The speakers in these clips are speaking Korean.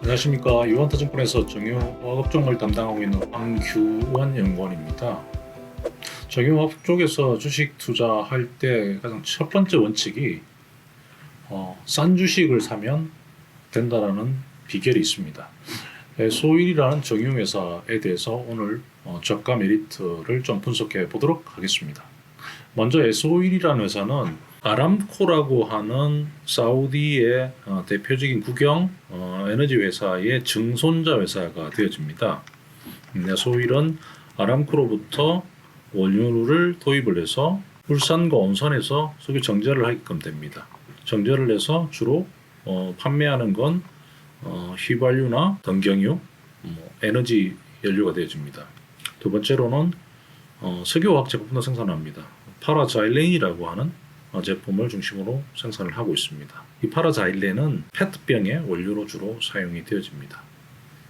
안녕하십니까. 유한타증권에서 정유업종을 담당하고 있는 황규원 연구원입니다. 정유업 쪽에서 주식 투자할 때 가장 첫 번째 원칙이 싼 주식을 사면 된다라는 비결이 있습니다. 소일이라는 정유회사에 대해서 오늘 저가 메리트를 좀 분석해 보도록 하겠습니다. 먼저 에소일이라는 회사는 아람코라고 하는 사우디의 대표적인 국영 에너지 회사의 증손자 회사가 되어집니다. 에소일은 아람코로부터 원유를 도입을 해서 울산과 온선에서 석유 정제를 하게끔 됩니다. 정제를 해서 주로 판매하는 건 휘발유나 등경유, 에너지 연료가 되어집니다. 두 번째로는 석유화학 제품도 생산합니다. 파라자일렌이라고 하는 제품을 중심으로 생산을 하고 있습니다. 이 파라자일렌은 페트병의 원료로 주로 사용이 되어집니다.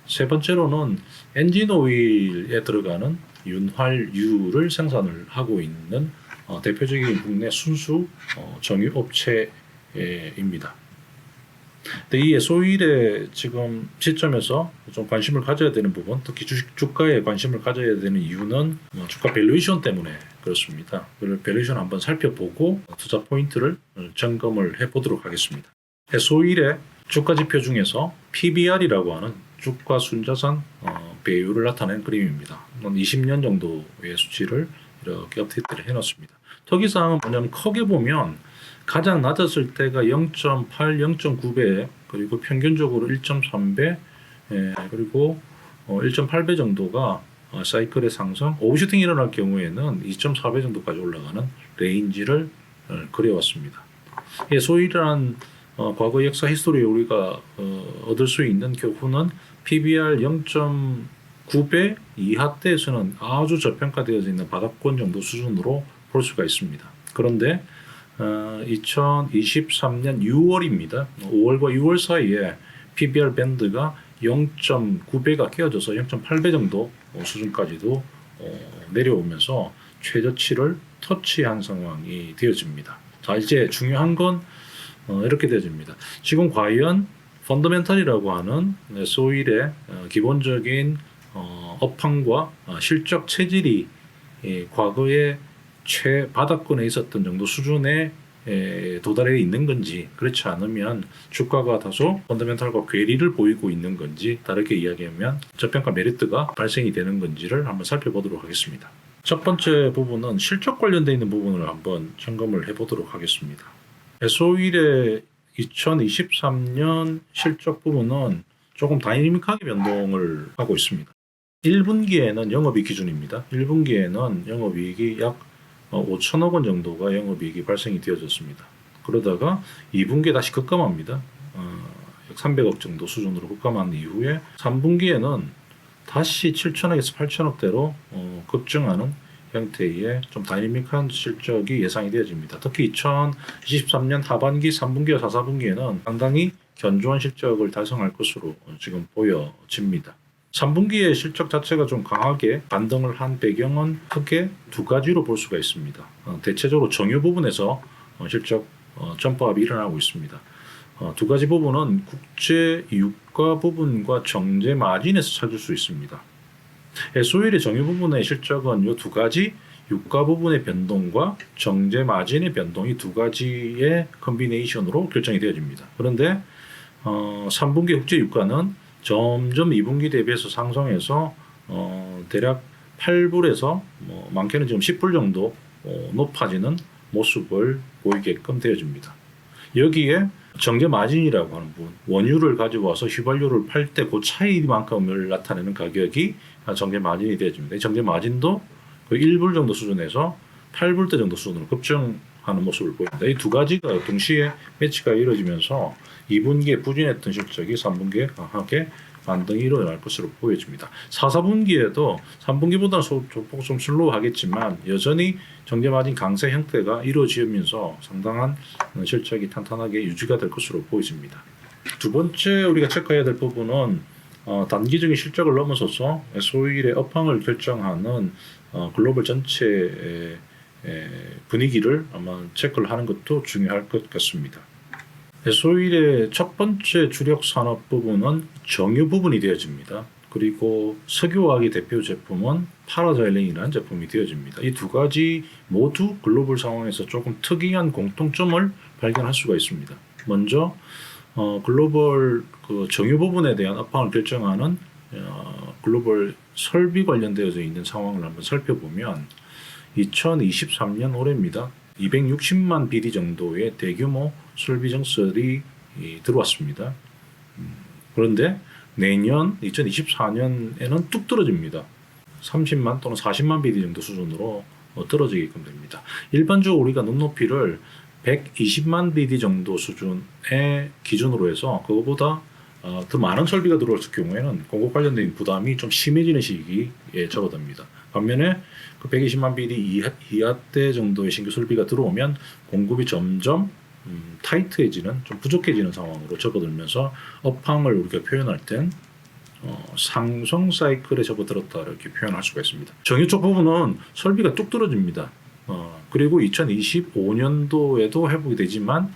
세 번째로는 엔진 오일에 들어가는 윤활유를 생산을 하고 있는 대표적인 국내 순수 정유 업체입니다. 이 에소일의 지금 시점에서 좀 관심을 가져야 되는 부분, 특히 주가에 관심을 가져야 되는 이유는 주가 밸류에이션 때문에 그렇습니다. 그 밸류에이션 한번 살펴보고 투자 포인트를 점검을 해보도록 하겠습니다. 에소일의 주가 지표 중에서 PBR이라고 하는 주가 순자산 배율을 나타낸 그림입니다. 20년 정도의 수치를 이렇게 업데이트를 해놨습니다. 특이사항은 뭐냐면 크게 보면 가장 낮았을 때가 0.8, 0.9배, 그리고 평균적으로 1.3배, 그리고 1.8배 정도가 사이클의 상승, 오버슈팅이 일어날 경우에는 2.4배 정도까지 올라가는 레인지를 그려왔습니다. 소일이란 과거 역사 히스토리에 우리가 얻을 수 있는 교훈은 PBR 0.9배 이하대에서는 아주 저평가되어져 있는 바닥권 정도 수준으로 볼 수가 있습니다. 그런데 2023년 6월입니다. 5월과 6월 사이에 PBR 밴드가 0.9배가 깨어져서 0.8배 정도 수준까지도 내려오면서 최저치를 터치한 상황이 되어집니다. 자, 이제 중요한 건 이렇게 되어집니다. 지금 과연 펀더멘탈이라고 하는 소일의 기본적인 업황과 실적 체질이 과거에 최바닥권에 있었던 정도 수준에 도달해 있는 건지, 그렇지 않으면 주가가 다소 펀더멘탈과 괴리를 보이고 있는 건지, 다르게 이야기하면 저평가 메리트가 발생이 되는 건지를 한번 살펴보도록 하겠습니다. 첫 번째 부분은 실적 관련되어 있는 부분을 한번 점검을 해보도록 하겠습니다. 에소일의 2023년 실적 부분은 조금 다이내믹하게 변동을 하고 있습니다. 1분기에는 영업이익 기준입니다. 1분기에는 영업이익이 약 5천억 원 정도가 영업이익이 발생이 되어졌습니다. 그러다가 2분기에 다시 급감합니다. 약 300억 정도 수준으로 급감한 이후에 3분기에는 다시 7천억에서 8천억대로 급증하는 형태의 좀 다이내믹한 실적이 예상이 되어집니다. 특히 2023년 하반기 3분기와 4, 4분기에는 상당히 견조한 실적을 달성할 것으로 지금 보여집니다. 3분기의 실적 자체가 좀 강하게 반등을 한 배경은 크게 두 가지로 볼 수가 있습니다. 대체적으로 정유 부분에서 실적 점프업이 일어나고 있습니다. 두 가지 부분은 국제 유가 부분과 정제 마진에서 찾을 수 있습니다. 에소일의 정유 부분의 실적은 이 두 가지 유가 부분의 변동과 정제 마진의 변동이 두 가지의 컨비네이션으로 결정이 되어집니다. 그런데 3분기 국제 유가는 점점 2분기 대비해서 상승해서 대략 8불에서 많게는 지금 10불 정도 높아지는 모습을 보이게끔 되어집니다. 여기에 정제 마진이라고 하는 부분, 원유를 가지고 와서 휘발유를 팔 때 그 차이만큼을 나타내는 가격이 정제 마진이 되어집니다. 이 정제 마진도 그 1불 정도 수준에서 8불대 정도 수준으로 급증하는 모습을 보입니다. 이 두 가지가 동시에 매치가 이루어지면서 2분기에 부진했던 실적이 3분기에 강하게 반등이 일어날 것으로 보여집니다. 4, 4분기에도 3분기보다는 조금 좀 슬로우하겠지만 여전히 정제마진 강세 형태가 이루어지면서 상당한 실적이 탄탄하게 유지가 될 것으로 보여집니다. 두 번째 우리가 체크해야 될 부분은 단기적인 실적을 넘어서서 소일의 업황을 결정하는 글로벌 전체의 분위기를 아마 체크를 하는 것도 중요할 것 같습니다. S-오일의 첫 번째 주력 산업 부분은 정유 부분이 되어집니다. 그리고 석유화학의 대표 제품은 파라자일렌이라는 제품이 되어집니다. 이 두 가지 모두 글로벌 상황에서 조금 특이한 공통점을 발견할 수가 있습니다. 먼저 글로벌 그 정유 부분에 대한 업황을 결정하는 글로벌 설비 관련되어져 있는 상황을 한번 살펴보면 2023년 올해입니다. 260만 BD 정도의 대규모 설비 증설이 들어왔습니다. 그런데 내년 2024년에는 뚝 떨어집니다. 30만 또는 40만 BD 정도 수준으로 떨어지게끔 됩니다. 일반적으로 우리가 눈높이를 120만 BD 정도 수준의 기준으로 해서 그거보다 더 많은 설비가 들어왔을 경우에는 공급 관련된 부담이 좀 심해지는 시기에 접어듭니다. 반면에 그 120만 BD 이하대 정도의 신규 설비가 들어오면 공급이 점점 타이트해지는, 좀 부족해지는 상황으로 접어들면서 업황을 우리가 표현할 땐 상승 사이클에 접어들었다 이렇게 표현할 수가 있습니다. 정유 쪽 부분은 설비가 뚝 떨어집니다. 그리고 2025년도에도 회복이 되지만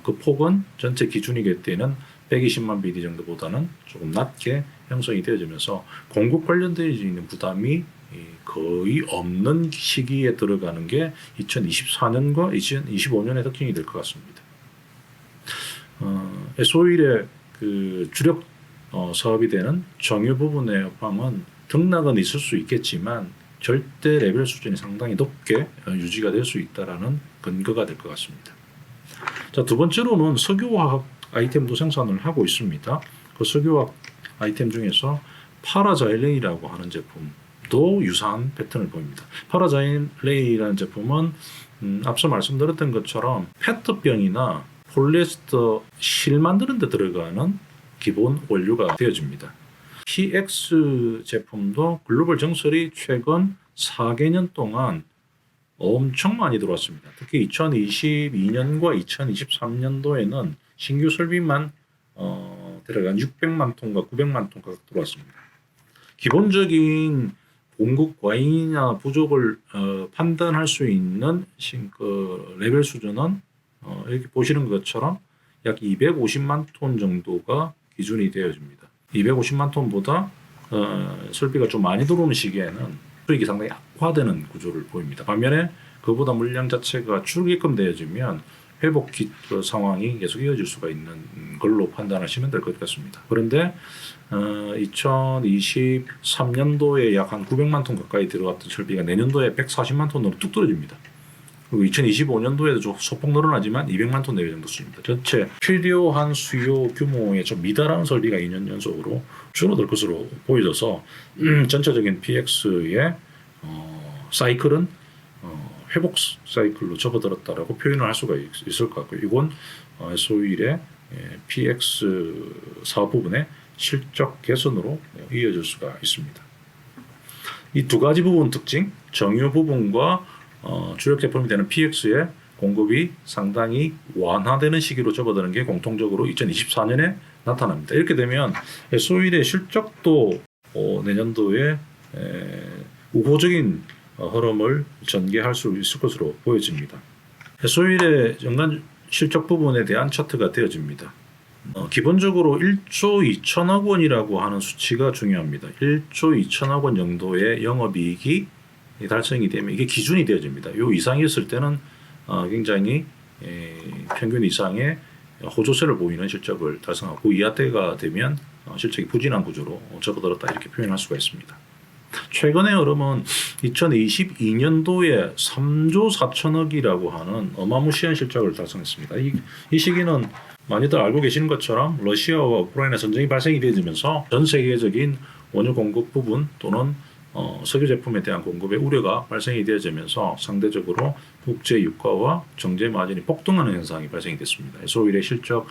그 폭은 전체 기준이기 때는 120만 BD 정도보다는 조금 낮게 형성이 되어지면서 공급 관련되어 있는 부담이 거의 없는 시기에 들어가는 게 2024년과 2025년의 특징이 될 것 같습니다. S-오일의 그 주력 사업이 되는 정유 부분의 업황은 등락은 있을 수 있겠지만 절대 레벨 수준이 상당히 높게 유지가 될 수 있다라는 근거가 될 것 같습니다. 자, 두 번째로는 석유화학 아이템도 생산을 하고 있습니다. 그 석유화학 아이템 중에서 파라자일렌이라고 하는 제품도 유사한 패턴을 보입니다. 파라자일렌이라는 제품은 앞서 말씀드렸던 것처럼 페트병이나 폴리에스터 실 만드는 데 들어가는 기본 원료가 되어집니다. PX 제품도 글로벌 증설이 최근 4개년 동안 엄청 많이 들어왔습니다. 특히 2022년과 2023년도에는 신규 설비만 들어간 600만 톤과 900만 톤가 들어왔습니다. 기본적인 공급 과잉이나 부족을 판단할 수 있는 그 레벨 수준은 여기 보시는 것처럼 약 250만 톤 정도가 기준이 되어집니다. 250만 톤보다 설비가 좀 많이 들어오는 시기에는 수익이 상당히 악화되는 구조를 보입니다. 반면에 그보다 물량 자체가 줄게끔 되어지면 회복 상황이 계속 이어질 수가 있는 걸로 판단하시면 될 것 같습니다. 그런데 2023년도에 약 한 900만 톤 가까이 들어왔던 설비가 내년도에 140만 톤으로 뚝 떨어집니다. 그리고 2025년도에도 소폭 늘어나지만 200만 톤 내외 정도 수준입니다. 전체 필요한 수요 규모에 좀 미달하는 설비가 2년 연속으로 줄어들 것으로 보여져서 전체적인 PX의 사이클은 회복 사이클로 접어들었다라고 표현을 할 수가 있을 것 같고요. 이건 S-오일의 PX 사업 부분의 실적 개선으로 이어질 수가 있습니다. 이 두 가지 부분 특징, 정유 부분과 주력 제품이 되는 PX의 공급이 상당히 완화되는 시기로 접어드는 게 공통적으로 2024년에 나타납니다. 이렇게 되면 S-오일의 실적도 내년도에 우호적인 흐름을 전개할 수 있을 것으로 보여집니다. S-오일의 연간 실적 부분에 대한 차트가 되어집니다. 기본적으로 1조 2천억 원이라고 하는 수치가 중요합니다. 1조 2천억 원 정도의 영업이익이 달성이 되면 이게 기준이 되어집니다. 요 이상이었을 때는 굉장히 평균 이상의 호조세를 보이는 실적을 달성하고 이하대가 되면 실적이 부진한 구조로 접어들었다 이렇게 표현할 수가 있습니다. 최근의 흐름은 2022년도에 3조 4천억이라고 하는 어마무시한 실적을 달성했습니다. 이 시기는 많이들 알고 계시는 것처럼 러시아와 우크라이나 전쟁이 발생이 되면서 전 세계적인 원유 공급 부분 또는 석유 제품에 대한 공급의 우려가 발생이 되어지면서 상대적으로 국제 유가와 정제 마진이 폭등하는 현상이 발생이 됐습니다. S-오일의 실적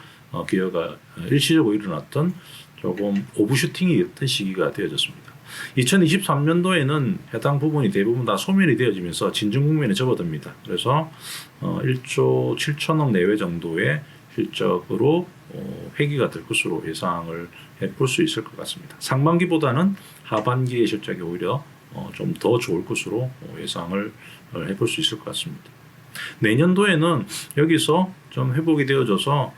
기여가 일시적으로 일어났던 조금 오버슈팅이 됐던 시기가 되어졌습니다. 2023년도에는 해당 부분이 대부분 다 소멸이 되어지면서 진정 국면에 접어듭니다. 그래서 1조 7천억 내외 정도의 실적으로 회귀가 될 것으로 예상을 해볼 수 있을 것 같습니다. 상반기보다는 하반기의 실적이 오히려 좀 더 좋을 것으로 예상을 해볼 수 있을 것 같습니다. 내년도에는 여기서 좀 회복이 되어져서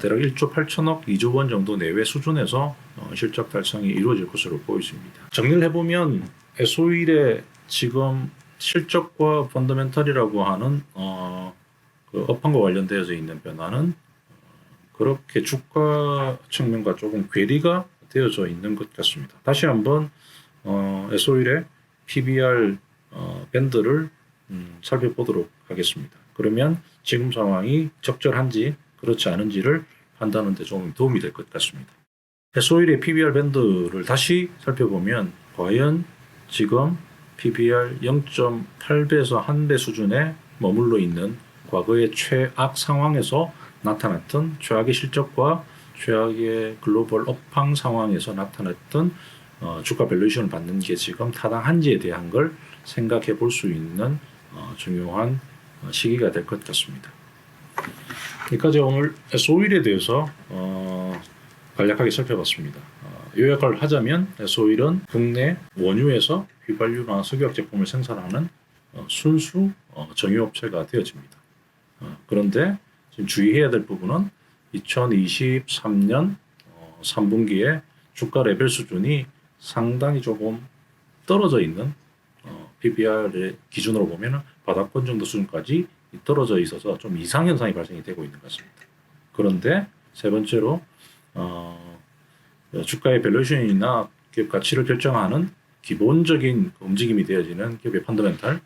대략 1조 8천억, 2조 원 정도 내외 수준에서 실적 달성이 이루어질 것으로 보여집니다. 정리를 해보면 에소일의 지금 실적과 펀더멘털이라고 하는 그 업황과 관련되어져 있는 변화는 그렇게 주가 측면과 조금 괴리가 되어져 있는 것 같습니다. 다시 한번 에소일의 PBR 밴드를 살펴보도록 하겠습니다. 그러면 지금 상황이 적절한지 그렇지 않은지를 판단하는 데 좀 도움이 될 것 같습니다. 에소일의 PBR 밴드를 다시 살펴보면 과연 지금 PBR 0.8배에서 1배 수준에 머물러 있는 과거의 최악 상황에서 나타났던 최악의 실적과 최악의 글로벌 업황 상황에서 나타났던 주가 밸류에이션을 받는 게 지금 타당한지에 대한 걸 생각해 볼 수 있는 중요한 시기가 될 것 같습니다. 여기까지 오늘 에소일에 대해서 간략하게 살펴봤습니다. 요약을 하자면 에소일은 국내 원유에서 휘발유나 석유화학 제품을 생산하는 순수 정유업체가 되어집니다. 그런데 지금 주의해야 될 부분은 2023년 3분기에 주가 레벨 수준이 상당히 조금 떨어져 있는 PBR의 기준으로 보면 바닥권 정도 수준까지 떨어져 있어서 좀 이상 현상이 발생이 되고 있는 것 같습니다. 그런데 세 번째로 주가의 밸류에이션이나 기업 가치를 결정하는 기본적인 움직임이 되어지는 기업의 펀더멘탈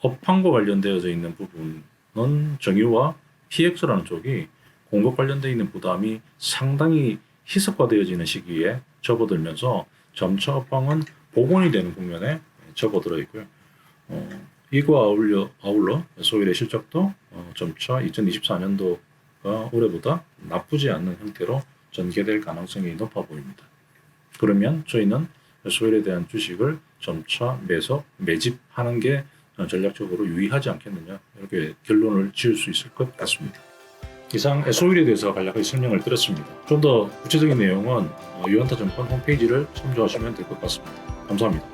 업황과 관련되어져 있는 부분은 정유와 PX라는 쪽이 공급 관련되어 있는 부담이 상당히 희석화되어지는 시기에 접어들면서 점차 업황은 복원이 되는 국면에 접어들어 있고요. 이와 아울러 에소일의 실적도 점차 2024년도가 올해보다 나쁘지 않는 형태로 전개될 가능성이 높아 보입니다. 그러면 저희는 에소일에 대한 주식을 점차 매집하는 게 전략적으로 유의하지 않겠느냐 이렇게 결론을 지을 수 있을 것 같습니다. 이상 에소일에 대해서 간략하게 설명을 드렸습니다. 좀 더 구체적인 내용은 유한타증권 홈페이지를 참조하시면 될 것 같습니다. 감사합니다.